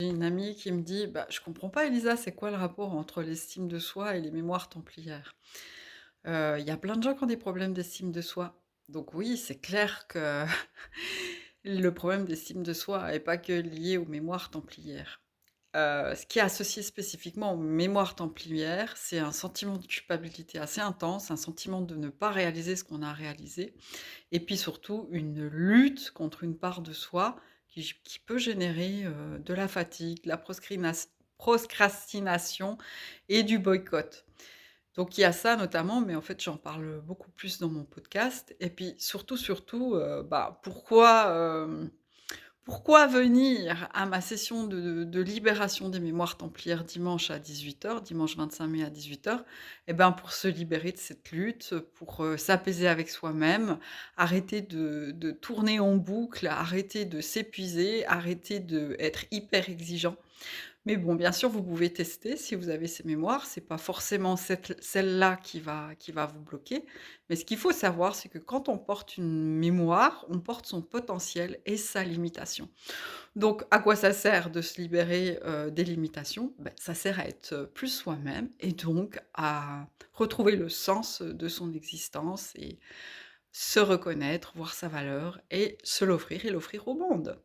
J'ai une amie qui me dit: «Bah, je comprends pas Elisa, c'est quoi le rapport entre l'estime de soi et les mémoires templières?» Il y a plein de gens qui ont des problèmes d'estime de soi. Donc oui, c'est clair que le problème d'estime de soi est pas que lié aux mémoires templières. Ce qui est associé spécifiquement aux mémoires templières, c'est un sentiment de culpabilité assez intense, un sentiment de ne pas réaliser ce qu'on a réalisé et puis surtout une lutte contre une part de soi qui peut générer, de la fatigue, de la procrastination et du boycott. Donc il y a ça notamment, mais en fait, j'en parle beaucoup plus dans mon podcast et puis surtout, bah, pourquoi venir à ma session de libération des mémoires templières dimanche à 18 heures, dimanche 25 mai à 18 heures. Et ben, pour se libérer de cette lutte, pour, s'apaiser avec soi-même, arrêter de tourner en boucle, arrêter de s'épuiser, arrêter d'être hyper exigeant. Mais bon, bien sûr, vous pouvez tester si vous avez ces mémoires. C'est pas forcément celle-là qui va vous bloquer. Mais ce qu'il faut savoir, c'est que quand on porte une mémoire, on porte son potentiel et sa limitation. Donc, à quoi ça sert de se libérer, des limitations? Ben, ça sert à être, plus soi-même et donc à retrouver le sens, de son existence et se reconnaître, voir sa valeur et se l'offrir et l'offrir au monde.